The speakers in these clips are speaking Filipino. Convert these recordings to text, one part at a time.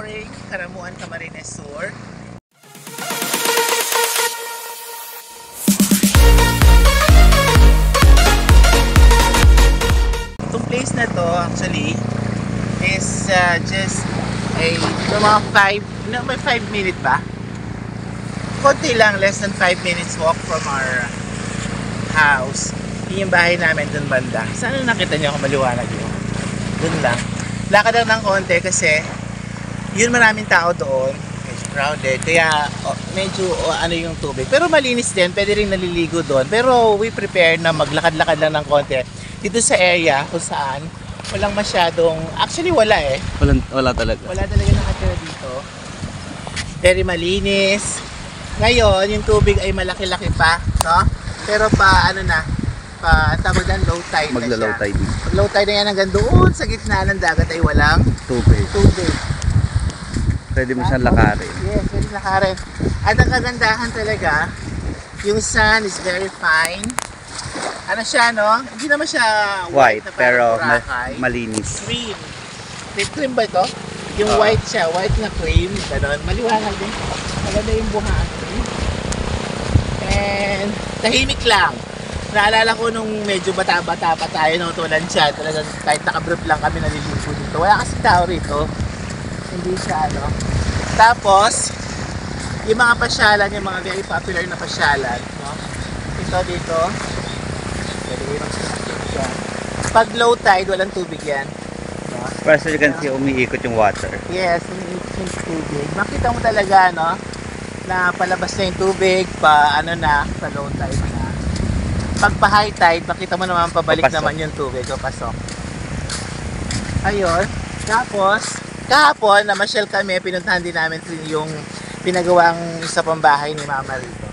Exploring Caramuan, Camarines Sur. Itong place na to actually is just mga 5 minutes ba? Konti lang, less than 5 minutes walk from our house. Yung bahay namin dun banda. Sana nakita niyo ako maliwanag yun. Dun lang. Lakad lang ng konti kasi yun maraming tao doon. Medyo crowded. Kaya medyo ano yung tubig. Pero malinis din. Pwede rin naliligo doon. Pero we prepare na maglakad-lakad lang ng konti. Dito sa area kung saan walang masyadong, actually wala eh. Wala talaga. Wala talaga nakatira dito. Very malinis. Ngayon, yung tubig ay malaki-laki pa, no? Pero tawag na low tide na siya. Magla-low tide. Low tide na yan hanggang doon sa gitna ng dagat ay walang Tubig. Pwede mo siyang lakarin. Yes, pwede lakarin. At ang kagandahan talaga, yung sun is very fine. Ano siya, no? Hindi naman siya White, na pero malinis. malinis. Cream. Cream ba ito? Yung white siya, white na cream. Ganon. Maliwanag din. Maganda yung buhangin. And tahimik lang. Naalala ko nung medyo bata-bata pa tayo nung tulan siya. Talagang kahit nakabrief lang kami naliligo dito. Wala kasi tao rito. Hindi siya ano. Tapos, yung mga pasyalan, yung mga very popular na pasyalan, no? Ito dito. Pag low tide, walang tubig yan. No? Pero so you can see, umiikot yung water. Yes, umiikot yung tubig. Makita mo talaga, no? Na palabas na yung tubig, pa low tide na. Pag pa high tide, makita mo naman pabalik naman yung tubig, papasok. Ayun. Tapos, kahapon, namasyal kami, pinuntahan din namin yung pinagawang isa pang bahay ni Mama rito.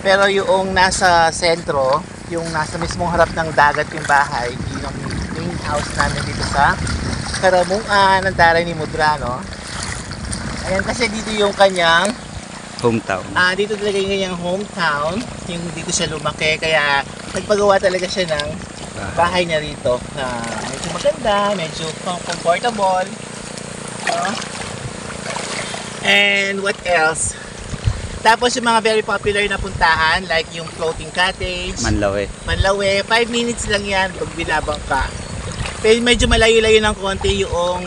Pero yung nasa sentro, yung nasa mismong harap ng dagat yung bahay, yung main house namin dito sa Caramuan, ng taray ni Mudra, no? Ayan, kasi dito yung kanyang hometown. Dito talaga yung kanyang hometown, yung dito siya lumaki, kaya nagpagawa talaga siya ng bahay niya rito na medyo maganda, medyo comfortable. And what else? Tapos yung mga very popular na puntahan like yung floating cottage, Manlawe. 5 minutes lang yan pag binabang ka. Pero medyo malayo-layo ng konti yung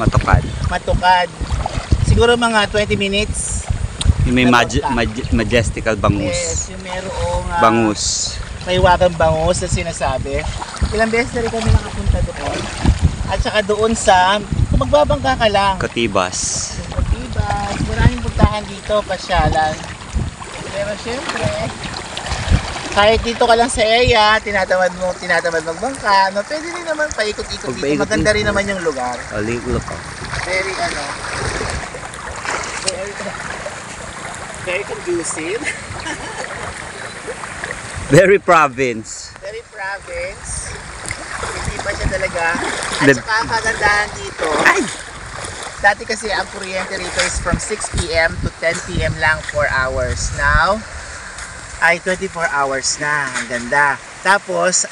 Matukad. Siguro mga 20 minutes. Yung may majestical bangus. Yes, yung merong bangus. May wagang bangus na sinasabi. Ilang beses na rin kami nakapunta doon. At saka doon sa, kung magbabangka ka lang. Kotibas. Maraming puntahan dito, pasyalan. Pero syempre, kahit dito ka lang sa area, tinatamad magbangka, no, pwede rin naman paikot-ikot dito. Maganda rin naman yung lugar. Look. Very very conducive. Very province. Hindi pa siya talaga. At saka ang kagandahan dito, dati kasi ang kuryente rito is from 6 PM to 10 PM lang, 4 hours. Now, ay 24 hours na. Ang ganda. Tapos,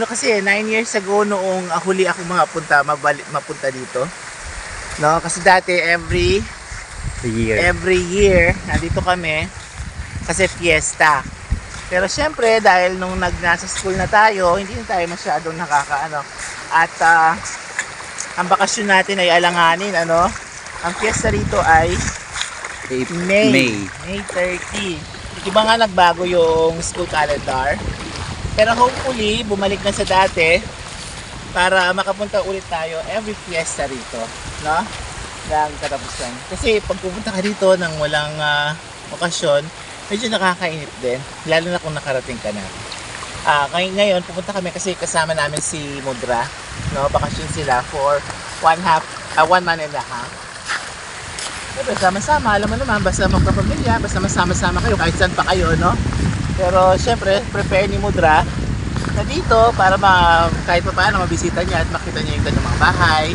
kasi 9 years ago noong huli ako mapunta dito. No? Kasi dati every year, nandito kami kasi fiesta. Pero syempre, dahil nung nasa school na tayo, hindi na tayo masyadong nakakaano. At ang bakasyon natin ay alanganin, ano? Ang fiesta rito ay May 30. Iba nga nagbago yung school calendar. Pero hopefully, bumalik na sa dati para makapunta ulit tayo every fiesta rito, no? Ng katapusan. Kasi pag pupunta ka dito nang walang okasyon, medyo nakakainit din. Lalo na kung nakarating ka na. Ngayon, pupunta kami kasi kasama namin si Mudra. No, bakasyon sila for 1 month and a half. Pero sama-sama, alam mo naman, basta magkapamilya, basta masama-sama kayo, kahit saan pa kayo, no? Pero syempre, prepare ni Mudra na dito para kahit pa paano mabisita niya at makita niya yung kanyang mga bahay,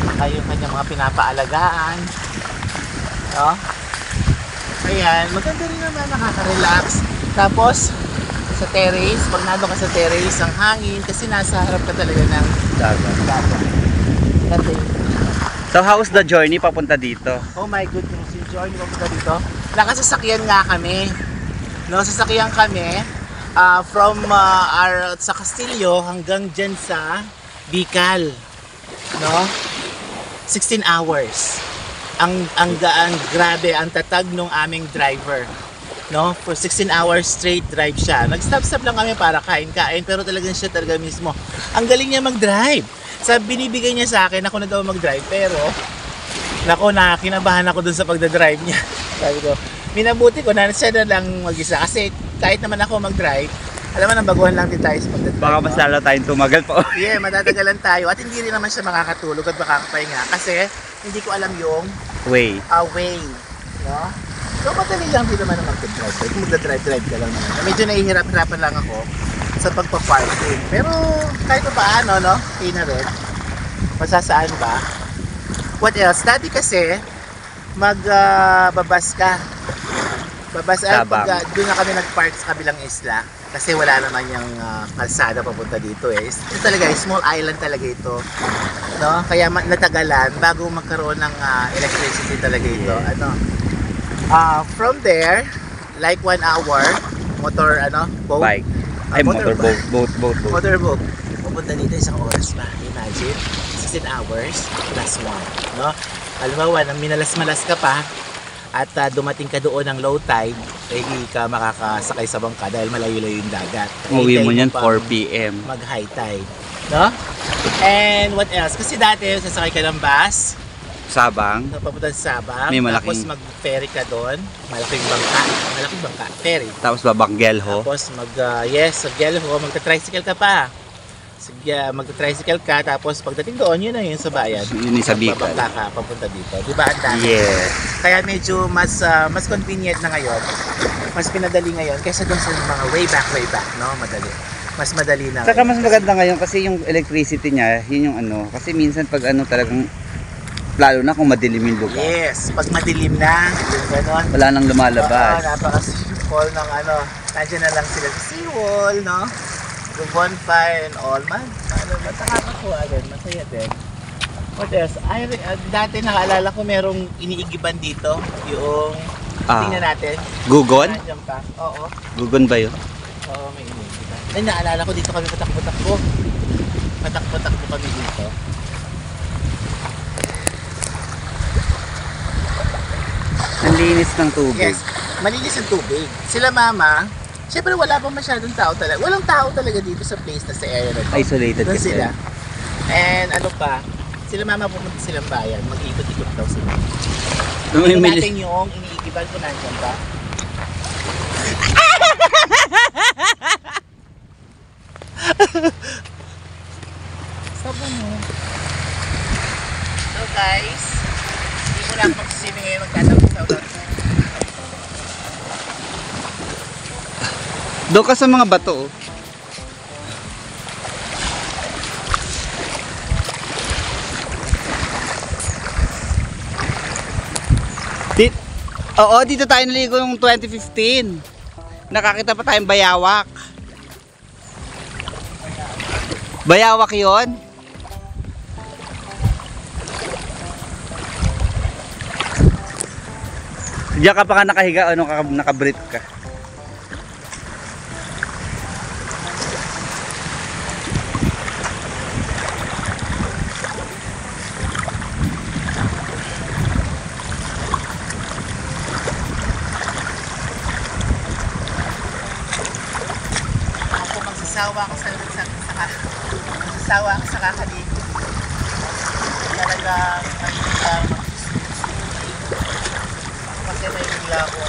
at yung kanyang mga pinapaalagaan, no? Ayan, maganda rin naman, nakaka-relax. Tapos, sa terrace, pag nandun ka sa terrace, ang hangin, kasi nasa harap ka talaga ng dagat. pagdating. So how's the journey papunta dito? Oh my goodness, yung journey papunta dito. Nakasasakyan nga kami. No, sasakyan kami from sa Castillo hanggang dyan sa Bicol. No? 16 hours. Ang grabe, ang tatag nung aming driver. No? For 16 hours straight drive siya. Nag-stop-stop lang kami para kain-kain, pero talagang siya talaga mismo. Ang galing niya mag-drive. Binibigay niya sa akin, ako na daw mag-drive, pero nako, kinabahan ako dun sa pagdadrive niya. Sabi ko, minabuti ko na siya na lang mag-isa. Kasi kahit naman ako mag-drive, alam mo, baguhan lang din tayo sa pagdadrive. Baka mas lalo tayong tumagal pa. Yeah, matatagalan tayo. At hindi rin naman siya makakatulog at makakapahinga. Kasi hindi ko alam yung Way. way. No? So, madali lang din naman mag-drive. Kung magdadrive-drive ka lang naman. Medyo nahihirap-hirapan lang ako sa pagpa-parking. Pero kahit pa paano, no? Okay na rin. Masasaan ba? What else? Dati kasi, babas ka. Babas, Tabang. doon na kami nag-park sa kabilang isla. Kasi wala naman yung kalsada papunta dito eh. Ito talaga, small island talaga ito. No? Kaya natagalan bago magkaroon ng electricity talaga ito. Ano? From there, like 1 hour, boat. Bike. Ay, motorboat. Boat. Motorboat. Pupunta dito 1 oras pa. Imagine, 16 hours plus 1. No? Halimbawa, nang minalas-malas ka pa, at dumating ka doon ng low tide, hindi ka makakasakay sa bangka dahil malayo-layo yung dagat. Uwi mo Hintayin niyan pang 4 p.m. mag high tide. No? And what else? Kasi dati, sasakay ka ng bus, Sabang. papunta sa Sabang, May malaking- tapos mag-ferry ka doon, malaking bangka, ferry. Tapos babanggelho. Tapos sa Gelho, magta-tricycle ka pa. Magta-tricycle ka, tapos pagdating doon, yun na yun sa bayan. Yun yung sa Bicol. Magbabangka ka papunta dito. Di ba? Ang dami. Yes. Kaya medyo mas convenient na ngayon. Mas pinadali ngayon kaysa dun sa mga way back, no? Madali. Mas madali na. Saka ngayon. mas maganda ngayon kasi yung electricity niya, yun yung kasi minsan pag talagang, lalo na kung madilim yung lugar. Yes, pag madilim na, yung gano'n. Wala nang lumalabas. Napaka-simple ng nandiyan na lang sila sa seawall, no? The bonfire and all, nakakakuha din, masaya din. What else? Dati nakaalala ko merong iniigiban dito, yung, tingnan natin. Gugon? Nandiyan pa, oo. Gugon ba yun? Oo, may iniigiban. Ay, naalala ko dito kami patakbo-takbo. Patakbo-takbo kami dito. Ang linis ng tubig. Yes, malinis ang tubig. Sila mama, syempre wala pa masyadong tao talaga. Walang tao talaga dito sa place na sa area na to. Isolated Doon kasi. sila. And sila mama pumunta silang bayan, mag-ikot-ikot daw sila. Tingnan natin yung iniigiban ko nandiyan ba? Sabo mo. So guys, hindi mo lang mag-swimming ngayon, magtatapos sa ulan. Doon ka sa mga bato. Oo, dito tayo naligo yung 2015. Nakakita pa tayong bayawak. Bayawak yon. Diyan ka pa ka nakahiga, nakabrief ka. Magsasawa ako sa kakaligo. Talagang kasi may hila ako.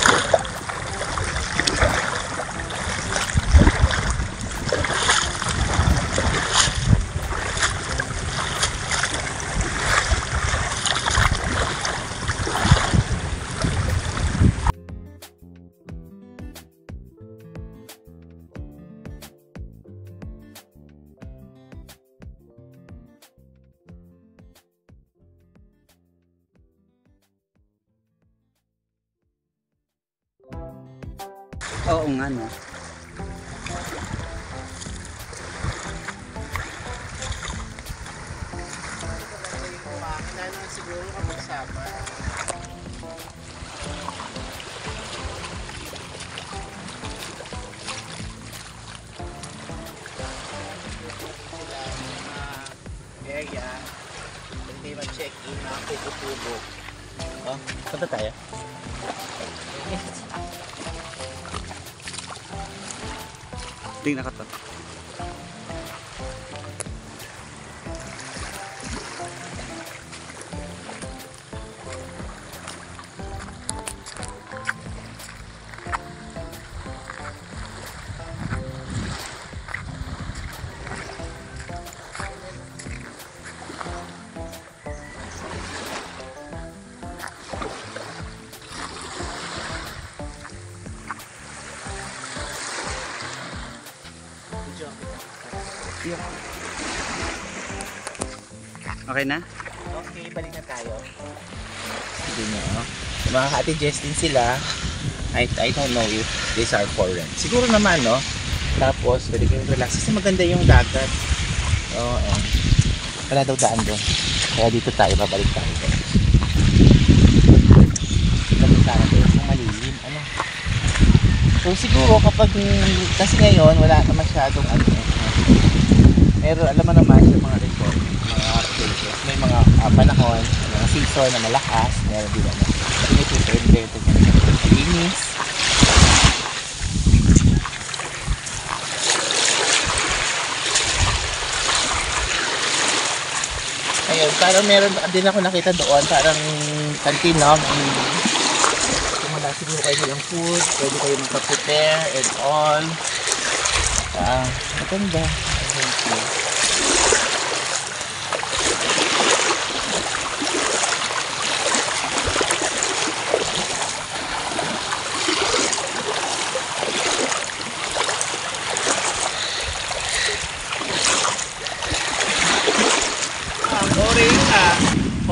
Oo nga no. summer. Area, hindi mag-check-in na pupo-pupo. Oh, punta tayo. Tingnan ka to. Okay na? Okay, balik na tayo. Hindi nyo, no? Mga Ate Jess din sila. I don't know if these are for rent. Siguro naman, no? Tapos, pwede kayong relax. Kasi maganda yung dagat. Oo, wala daw daan doon. Kaya dito tayo, babalik tayo. Babalik tayo doon sa malilim. Ano? So, siguro kapag, kasi ngayon, wala na masyadong ano. Pero alam mo naman sa mga resort, mga places, may mga panahon, mga season na malakas, meron din ano. Kasi may tutor-invento na malinis. Ayun, parang meron din ako nakita doon, parang canteen, no? Kung wala siguro kayo ng food, pwede kayo magpa-prepare and all. Maganda.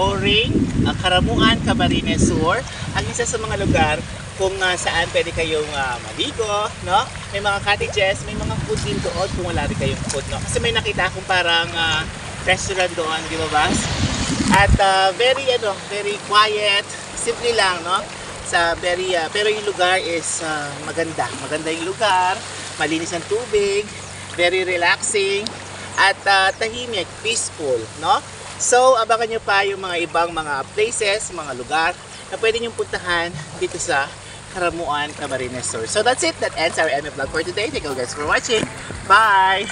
Oring, Karamuan, Camarines Sur, ang isa sa mga lugar kung saan pwede kayong maligo, no? May mga cottages, may mga food din doon kung wala rin kayong food, no? Kasi may nakita akong parang restaurant doon, di ba, Bas? At very quiet, simple lang, no? Pero yung lugar is maganda. Maganda yung lugar, malinis ang tubig, very relaxing, at tahimik, peaceful, no? So, abangan nyo pa yung mga ibang mga places, mga lugar na pwede nyo puntahan dito sa Karamuan, Camarines Sur. So, that's it. That ends our MF vlog for today. Thank you guys for watching. Bye!